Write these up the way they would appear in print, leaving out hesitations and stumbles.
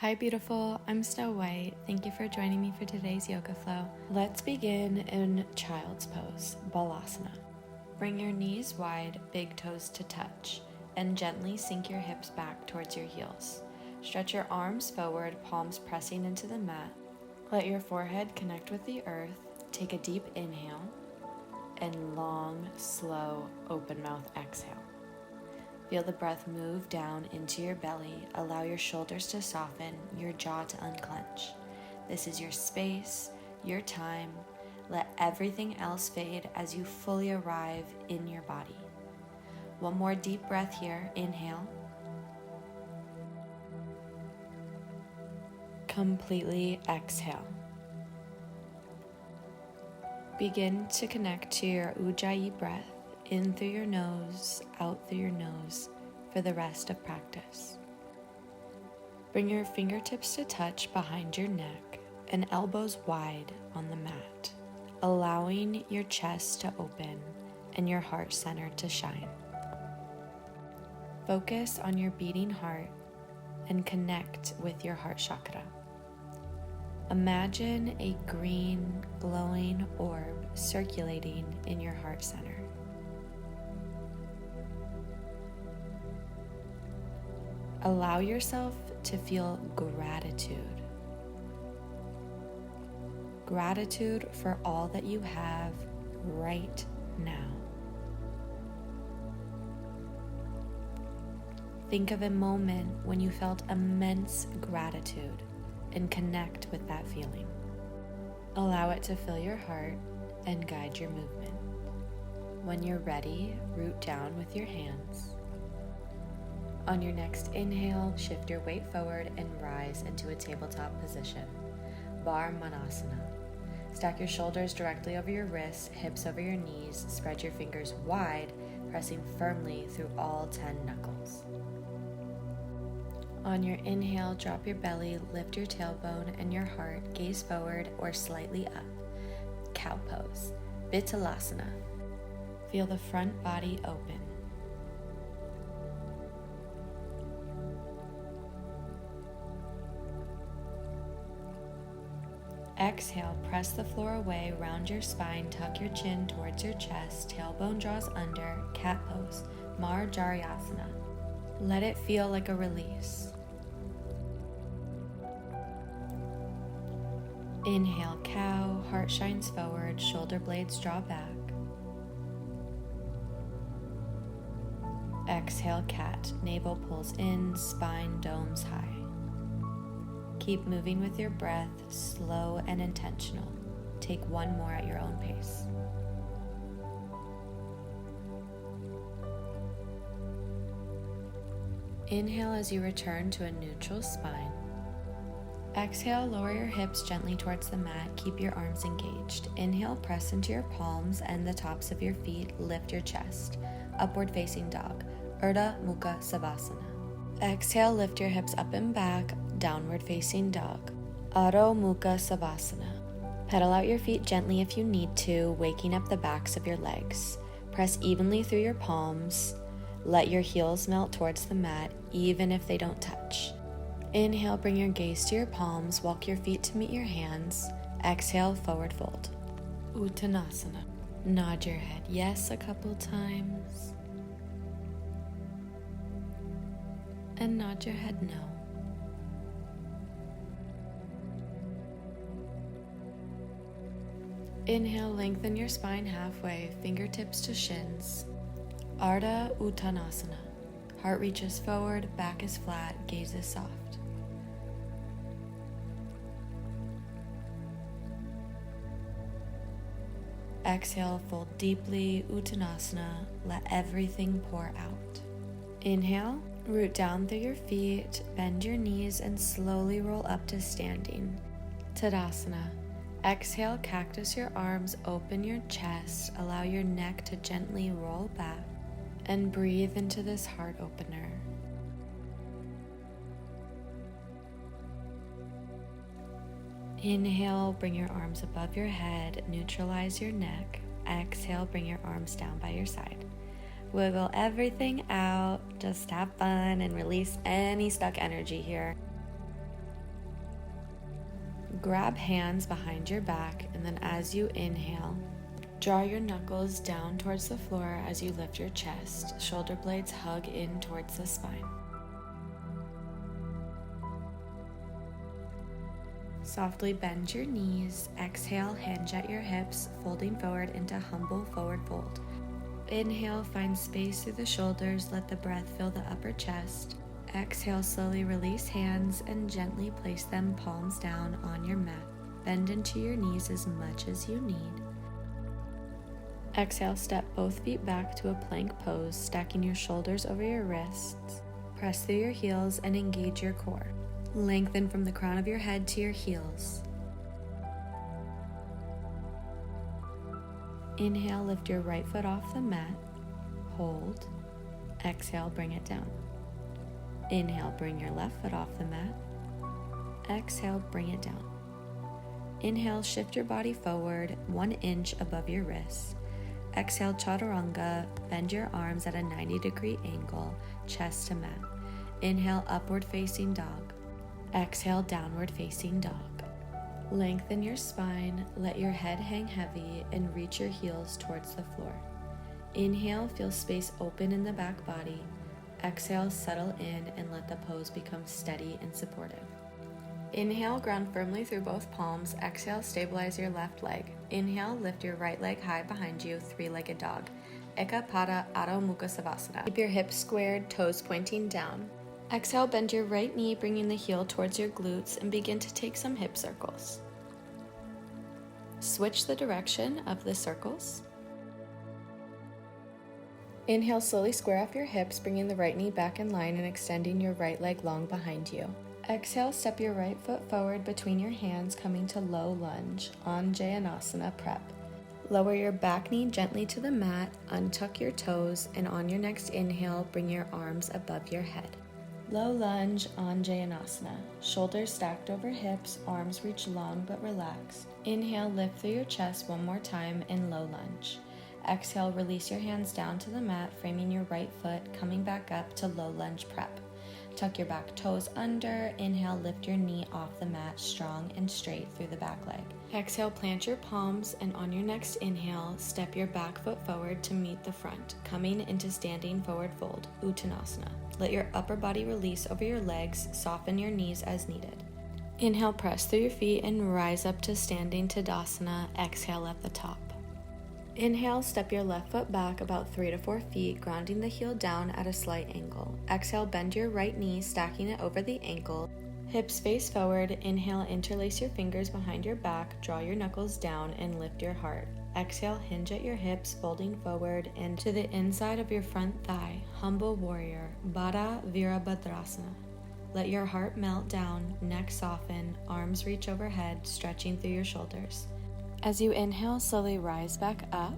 Hi beautiful, I'm Snow White. Thank you for joining me for today's yoga flow. Let's begin in child's pose, Balasana. Bring your knees wide, big toes to touch, and gently sink your hips back towards your heels. Stretch your arms forward, palms pressing into the mat. Let your forehead connect with the earth. Take a deep inhale and long, slow, open mouth exhale. Feel the breath move down into your belly. Allow your shoulders to soften, your jaw to unclench. This is your space, your time. Let everything else fade as you fully arrive in your body. One more deep breath here. Inhale. Completely exhale. Begin to connect to your Ujjayi breath. In through your nose, out through your nose for the rest of practice. Bring your fingertips to touch behind your neck and elbows wide on the mat, allowing your chest to open and your heart center to shine. Focus on your beating heart and connect with your heart chakra. Imagine a green, glowing orb circulating in your heart center. Allow yourself to feel gratitude. Gratitude for all that you have right now. Think of a moment when you felt immense gratitude and connect with that feeling. Allow it to fill your heart and guide your movement. When you're ready, root down with your hands. On your next inhale, shift your weight forward and rise into a tabletop position, Bar Manasana. Stack your shoulders directly over your wrists, hips over your knees, spread your fingers wide, pressing firmly through all 10 knuckles. On your inhale, drop your belly, lift your tailbone and your heart, gaze forward or slightly up, cow pose, Vittalasana. Feel the front body open. Exhale, press the floor away, round your spine, tuck your chin towards your chest, tailbone draws under, cat pose, Marjarayasana. Let it feel like a release. Inhale, cow, heart shines forward, shoulder blades draw back. Exhale, cat, navel pulls in, spine domes high. Keep moving with your breath, slow and intentional. Take one more at your own pace. Inhale as you return to a neutral spine. Exhale, lower your hips gently towards the mat. Keep your arms engaged. Inhale, press into your palms and the tops of your feet. Lift your chest. Upward facing dog, Urdhva Mukha Shavasana. Exhale, lift your hips up and back. Downward facing dog, Adho Mukha Shavasana. Pedal out your feet gently if you need to, waking up the backs of your legs. Press evenly through your palms. Let your heels melt towards the mat, even if they don't touch. Inhale, bring your gaze to your palms, walk your feet to meet your hands. Exhale, forward fold, Uttanasana. Nod your head yes a couple times, and nod your head no. Inhale, lengthen your spine halfway, fingertips to shins. Ardha Uttanasana. Heart reaches forward, back is flat, gaze is soft. Exhale, fold deeply, Uttanasana. Let everything pour out. Inhale, root down through your feet, bend your knees and slowly roll up to standing, Tadasana. Exhale, cactus your arms, open your chest, allow your neck to gently roll back, and breathe into this heart opener. Inhale, bring your arms above your head, neutralize your neck. Exhale, bring your arms down by your side. Wiggle everything out, just have fun and release any stuck energy here. Grab hands behind your back, and then as you inhale, draw your knuckles down towards the floor as you lift your chest. Shoulder blades hug in towards the spine. Softly bend your knees. Exhale, hinge at your hips, folding forward into humble forward fold. Inhale, find space through the shoulders. Let the breath fill the upper chest. Exhale, slowly release hands and gently place them palms down on your mat. Bend into your knees as much as you need. Exhale, step both feet back to a plank pose, stacking your shoulders over your wrists. Press through your heels and engage your core. Lengthen from the crown of your head to your heels. Inhale, lift your right foot off the mat. Hold. Exhale, bring it down. Inhale, bring your left foot off the mat. Exhale, bring it down. Inhale, shift your body forward 1 inch above your wrists. Exhale, chaturanga, bend your arms at a 90-degree angle, chest to mat. Inhale, upward facing dog. Exhale, downward facing dog. Lengthen your spine, let your head hang heavy, and reach your heels towards the floor. Inhale, feel space open in the back body. Exhale, settle in and let the pose become steady and supportive. Inhale, ground firmly through both palms. Exhale, stabilize your left leg. Inhale, lift your right leg high behind you, three-legged dog. Eka Pada Adho Mukha Savasana. Keep your hips squared, toes pointing down. Exhale, bend your right knee, bringing the heel towards your glutes, and begin to take some hip circles. Switch the direction of the circles. Inhale, slowly square off your hips, bringing the right knee back in line and extending your right leg long behind you. Exhale, step your right foot forward between your hands, coming to low lunge, Anjayanasana prep. Lower your back knee gently to the mat, untuck your toes, and on your next inhale, bring your arms above your head. Low lunge, Anjayanasana. Shoulders stacked over hips, arms reach long but relaxed. Inhale, lift through your chest one more time in low lunge. Exhale, release your hands down to the mat, framing your right foot, coming back up to low lunge prep. Tuck your back toes under. Inhale, lift your knee off the mat, strong and straight through the back leg. Exhale, plant your palms, and on your next inhale, step your back foot forward to meet the front, coming into standing forward fold, Uttanasana. Let your upper body release over your legs, soften your knees as needed. Inhale, press through your feet and rise up to standing Tadasana. Exhale at the top. Inhale, step your left foot back about 3 to 4 feet, grounding the heel down at a slight angle. Exhale, bend your right knee, stacking it over the ankle. Hips face forward. Inhale, interlace your fingers behind your back, draw your knuckles down, and lift your heart. Exhale, hinge at your hips, folding forward and to the inside of your front thigh. Humble warrior, Baddha Virabhadrasana. Let your heart melt down, neck soften, arms reach overhead, stretching through your shoulders. As you inhale, slowly rise back up.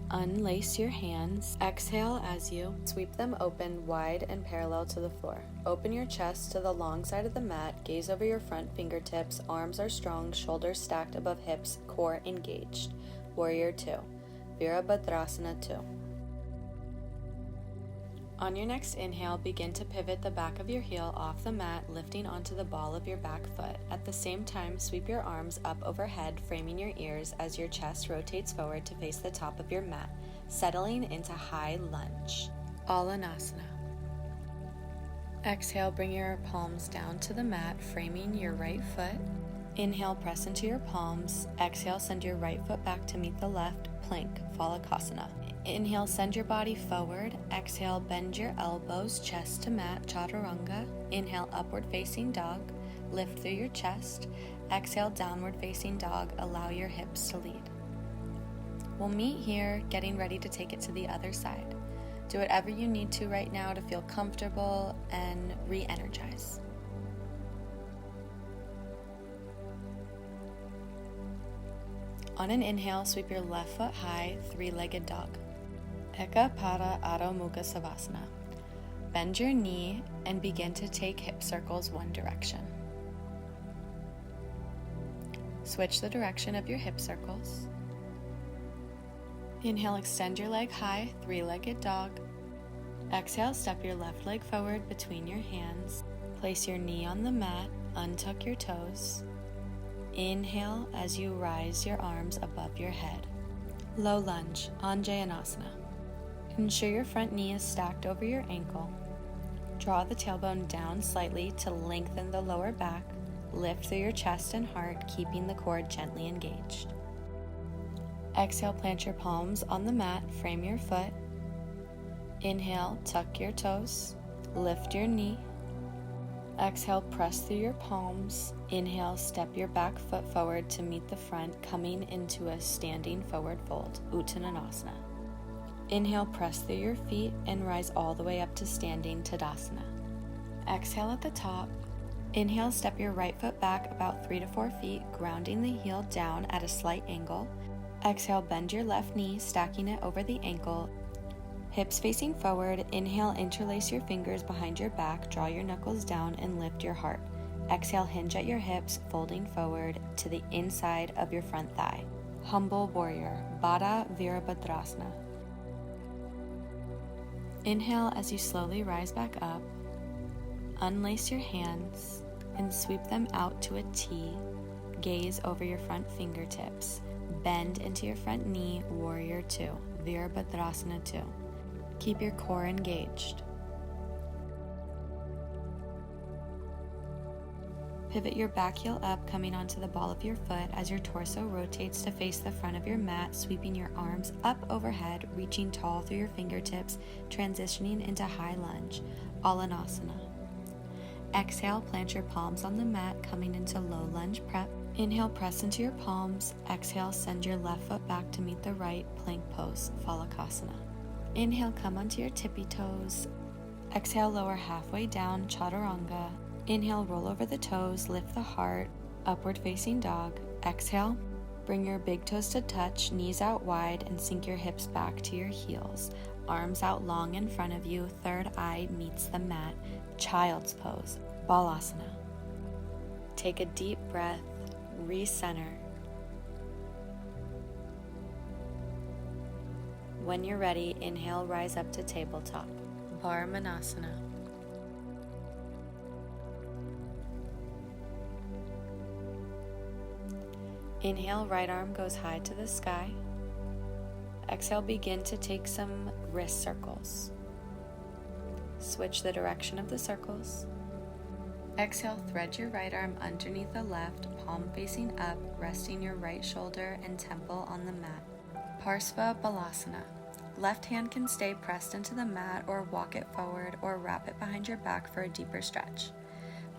Unlace your hands. Exhale as you sweep them open, wide and parallel to the floor. Open your chest to the long side of the mat. Gaze over your front fingertips. Arms are strong, shoulders stacked above hips, core engaged. Warrior 2. Virabhadrasana 2. On your next inhale, begin to pivot the back of your heel off the mat, lifting onto the ball of your back foot. At the same time, sweep your arms up overhead, framing your ears as your chest rotates forward to face the top of your mat, settling into high lunge, Alanasana. Exhale, bring your palms down to the mat, framing your right foot. Inhale, press into your palms. Exhale, send your right foot back to meet the left, plank, Phalakasana. Inhale, send your body forward. Exhale, bend your elbows, chest to mat, chaturanga. Inhale, upward facing dog. Lift through your chest. Exhale, downward facing dog. Allow your hips to lead. We'll meet here, getting ready to take it to the other side. Do whatever you need to right now to feel comfortable and re-energize. On an inhale, sweep your left foot high, three-legged dog. Eka Pada Adho Mukha Savasana. Bend your knee and begin to take hip circles one direction. Switch the direction of your hip circles. Inhale, extend your leg high, three-legged dog. Exhale, step your left leg forward between your hands. Place your knee on the mat, untuck your toes. Inhale as you rise your arms above your head. Low lunge, Anjayanasana. Ensure your front knee is stacked over your ankle. Draw the tailbone down slightly to lengthen the lower back. Lift through your chest and heart, keeping the core gently engaged. Exhale, plant your palms on the mat, frame your foot. Inhale, tuck your toes, lift your knee. Exhale, press through your palms. Inhale, step your back foot forward to meet the front, coming into a standing forward fold, Uttanasana. Inhale, press through your feet and rise all the way up to standing Tadasana. Exhale at the top. Inhale, step your right foot back about 3 to 4 feet, grounding the heel down at a slight angle. Exhale, bend your left knee, stacking it over the ankle. Hips facing forward. Inhale, interlace your fingers behind your back, draw your knuckles down and lift your heart. Exhale, hinge at your hips, folding forward to the inside of your front thigh. Humble warrior, Baddha Virabhadrasana. Inhale as you slowly rise back up. Unlace your hands and sweep them out to a T. Gaze over your front fingertips. Bend into your front knee, warrior 2, Virabhadrasana 2. Keep your core engaged. Pivot your back heel up, coming onto the ball of your foot as your torso rotates to face the front of your mat, sweeping your arms up overhead, reaching tall through your fingertips, transitioning into high lunge, Alanasana. Exhale, plant your palms on the mat, coming into low lunge prep. Inhale, press into your palms. Exhale, send your left foot back to meet the right, plank pose, Phalakasana. Inhale, come onto your tippy toes. Exhale, lower halfway down, Chaturanga. Inhale, roll over the toes, lift the heart, upward facing dog. Exhale, bring your big toes to touch, knees out wide, and sink your hips back to your heels. Arms out long in front of you, third eye meets the mat, child's pose, Balasana. Take a deep breath, recenter. When you're ready, inhale, rise up to tabletop, Varmanasana. Inhale, right arm goes high to the sky. Exhale, begin to take some wrist circles. Switch the direction of the circles. Exhale, thread your right arm underneath the left, palm facing up, resting your right shoulder and temple on the mat. Parsva Balasana. Left hand can stay pressed into the mat or walk it forward or wrap it behind your back for a deeper stretch.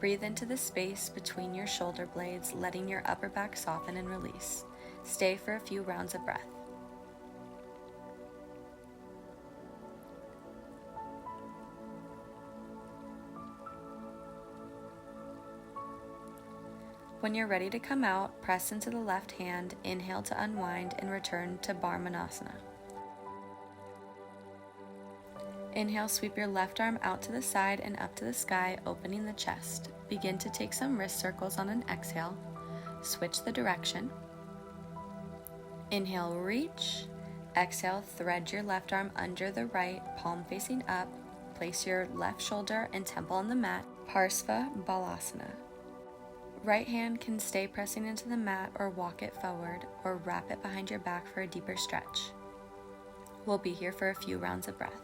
Breathe into the space between your shoulder blades, letting your upper back soften and release. Stay for a few rounds of breath. When you're ready to come out, press into the left hand, inhale to unwind, and return to Varmanasana. Inhale, sweep your left arm out to the side and up to the sky, opening the chest. Begin to take some wrist circles on an exhale. Switch the direction. Inhale, reach. Exhale, thread your left arm under the right, palm facing up. Place your left shoulder and temple on the mat, Parsva Balasana. Right hand can stay pressing into the mat or walk it forward or wrap it behind your back for a deeper stretch. We'll be here for a few rounds of breath.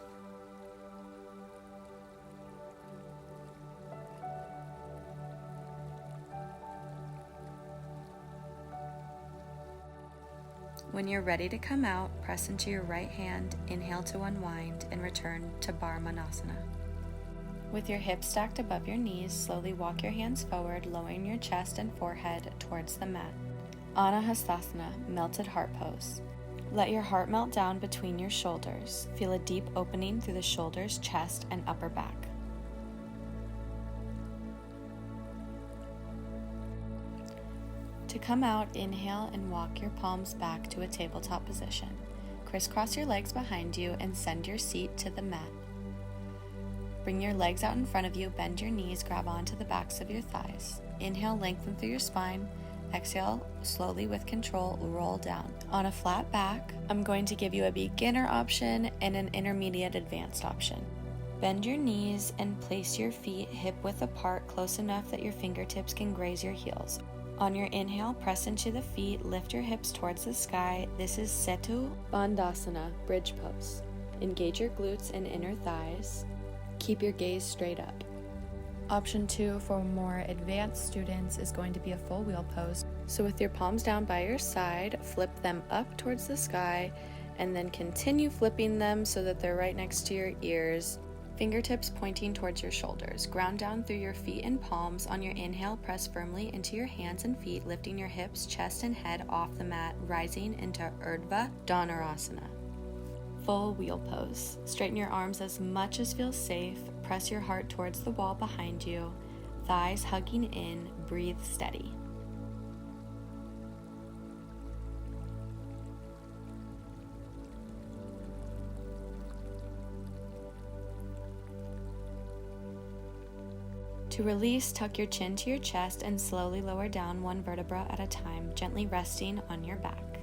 When you're ready to come out, press into your right hand, inhale to unwind, and return to Varmanasana. With your hips stacked above your knees, slowly walk your hands forward, lowering your chest and forehead towards the mat. Anahastasana, melted heart pose. Let your heart melt down between your shoulders. Feel a deep opening through the shoulders, chest, and upper back. To come out, inhale and walk your palms back to a tabletop position. Crisscross your legs behind you and send your seat to the mat. Bring your legs out in front of you, bend your knees, grab onto the backs of your thighs. Inhale, lengthen through your spine. Exhale, slowly with control, roll down. On a flat back, I'm going to give you a beginner option and an intermediate advanced option. Bend your knees and place your feet hip width apart, close enough that your fingertips can graze your heels. On your inhale, press into the feet, lift your hips towards the sky. This is Setu Bandhasana, bridge pose. Engage your glutes and inner thighs. Keep your gaze straight up. Option 2 for more advanced students is going to be a full wheel pose. So with your palms down by your side, flip them up towards the sky, and then continue flipping them so that they're right next to your ears. Fingertips pointing towards your shoulders. Ground down through your feet and palms. On your inhale, press firmly into your hands and feet, lifting your hips, chest, and head off the mat, rising into Urdhva Dhanurasana. Full wheel pose. Straighten your arms as much as feels safe. Press your heart towards the wall behind you. Thighs hugging in. Breathe steady. To release, tuck your chin to your chest and slowly lower down one vertebra at a time, gently resting on your back.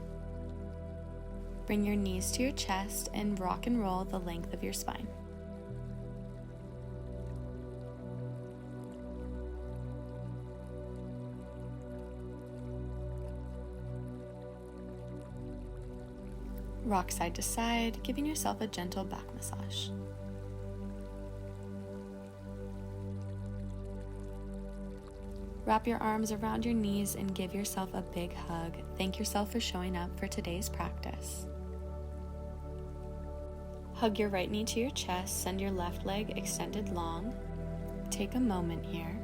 Bring your knees to your chest and rock and roll the length of your spine. Rock side to side, giving yourself a gentle back massage. Wrap your arms around your knees and give yourself a big hug. Thank yourself for showing up for today's practice. Hug your right knee to your chest, send your left leg extended long. Take a moment here.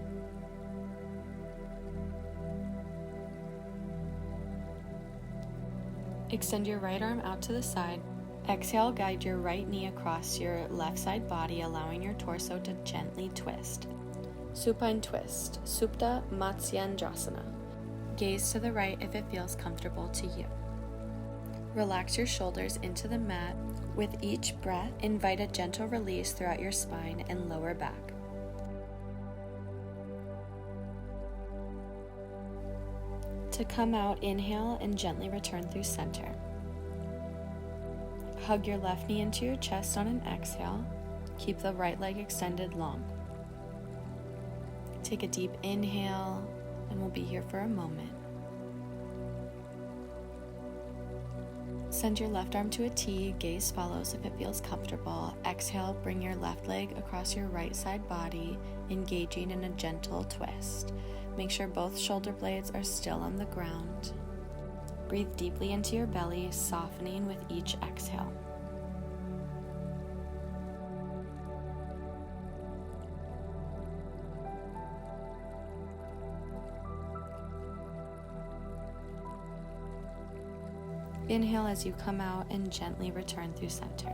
Extend your right arm out to the side. Exhale, guide your right knee across your left side body, allowing your torso to gently twist. Supine twist, Supta Matsyendrasana. Gaze to the right if it feels comfortable to you. Relax your shoulders into the mat. With each breath, invite a gentle release throughout your spine and lower back. To come out, inhale and gently return through center. Hug your left knee into your chest on an exhale. Keep the right leg extended long. Take a deep inhale, and we'll be here for a moment. Send your left arm to a T, gaze follows if it feels comfortable. Exhale, bring your left leg across your right side body, engaging in a gentle twist. Make sure both shoulder blades are still on the ground. Breathe deeply into your belly, softening with each exhale. Inhale as you come out and gently return through center.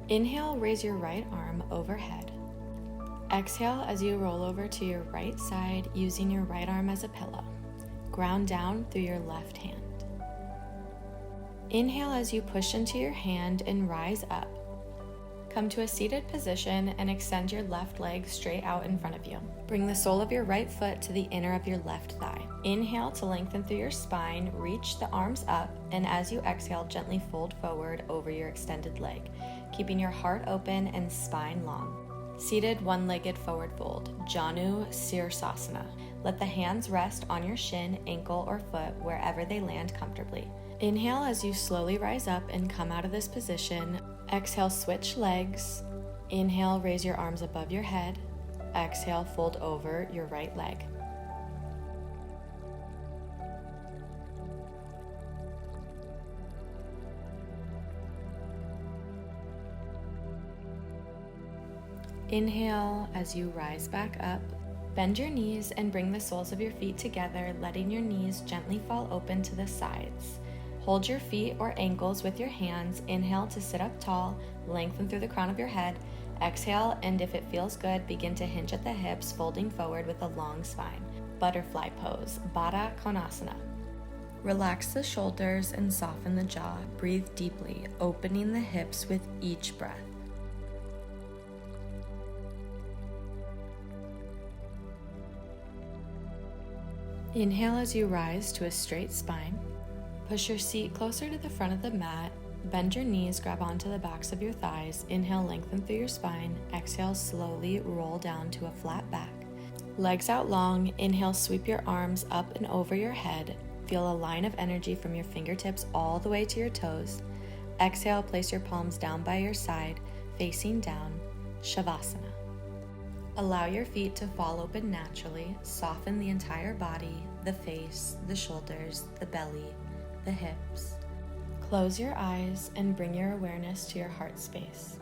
Inhale, raise your right arm overhead. Exhale as you roll over to your right side, using your right arm as a pillow. Ground down through your left hand. Inhale as you push into your hand and rise up. Come to a seated position and extend your left leg straight out in front of you. Bring the sole of your right foot to the inner of your left thigh. Inhale to lengthen through your spine, reach the arms up, and as you exhale, gently fold forward over your extended leg, keeping your heart open and spine long. Seated one-legged forward fold, Janu Sirsasana. Let the hands rest on your shin, ankle, or foot wherever they land comfortably. Inhale as you slowly rise up and come out of this position. Exhale, switch legs. Inhale, raise your arms above your head. Exhale, fold over your right leg. Inhale as you rise back up. Bend your knees and bring the soles of your feet together, letting your knees gently fall open to the sides. Hold your feet or ankles with your hands. Inhale to sit up tall, lengthen through the crown of your head. Exhale, and if it feels good, begin to hinge at the hips, folding forward with a long spine. Butterfly pose, Baddha Konasana. Relax the shoulders and soften the jaw. Breathe deeply, opening the hips with each breath. Inhale as you rise to a straight spine. Push your seat closer to the front of the mat. Bend your knees, grab onto the backs of your thighs. Inhale, lengthen through your spine. Exhale, slowly roll down to a flat back. Legs out long. Inhale, sweep your arms up and over your head. Feel a line of energy from your fingertips all the way to your toes. Exhale, place your palms down by your side, facing down. Shavasana. Allow your feet to fall open naturally. Soften the entire body, the face, the shoulders, the belly, the hips. Close your eyes and bring your awareness to your heart space.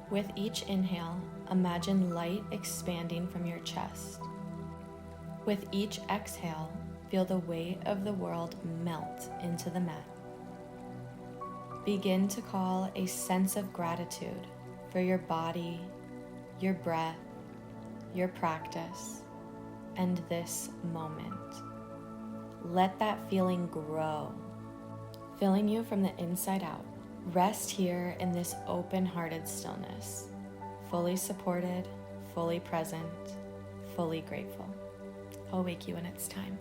With each inhale, imagine light expanding from your chest. With each exhale, feel the weight of the world melt into the mat. Begin to call a sense of gratitude for your body, your breath, your practice, and this moment. Let that feeling grow, filling you from the inside out. Rest here in this open-hearted stillness, fully supported, fully present, fully grateful. I'll wake you when it's time.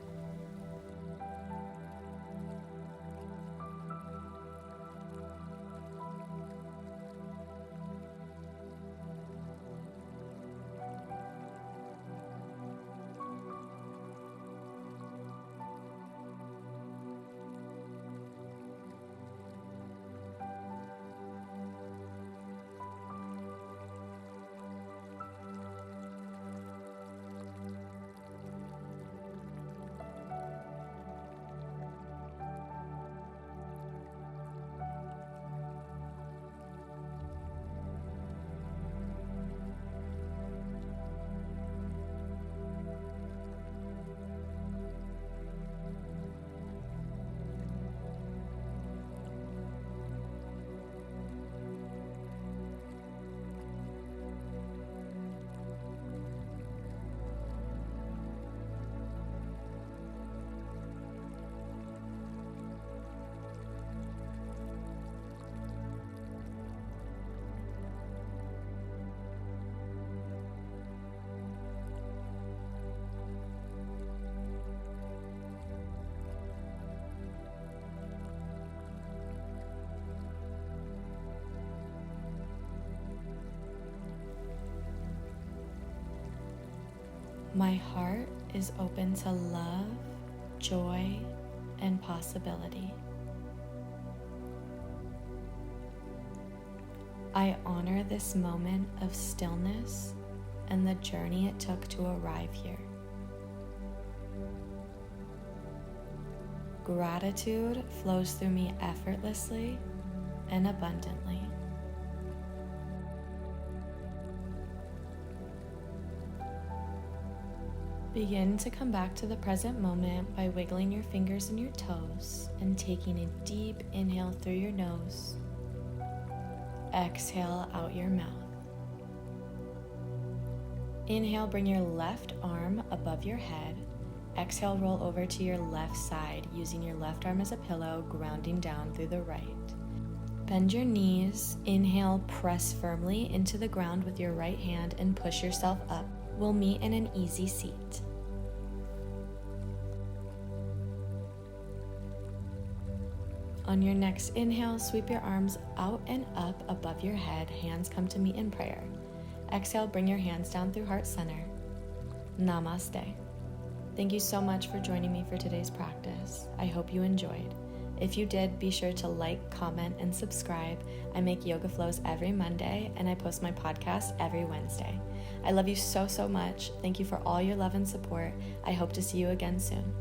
My heart is open to love, joy, and possibility. I honor this moment of stillness and the journey it took to arrive here. Gratitude flows through me effortlessly and abundantly. Begin to come back to the present moment by wiggling your fingers and your toes and taking a deep inhale through your nose. Exhale out your mouth. Inhale, bring your left arm above your head. Exhale, roll over to your left side, using your left arm as a pillow, grounding down through the right. Bend your knees. Inhale, press firmly into the ground with your right hand and push yourself up. We'll meet in an easy seat. On your next inhale, sweep your arms out and up above your head. Hands come to meet in prayer. Exhale, bring your hands down through heart center. Namaste. Thank you so much for joining me for today's practice. I hope you enjoyed. If you did, be sure to like, comment, and subscribe. I make yoga flows every Monday, and I post my podcast every Wednesday. I love you so, so much. Thank you for all your love and support. I hope to see you again soon.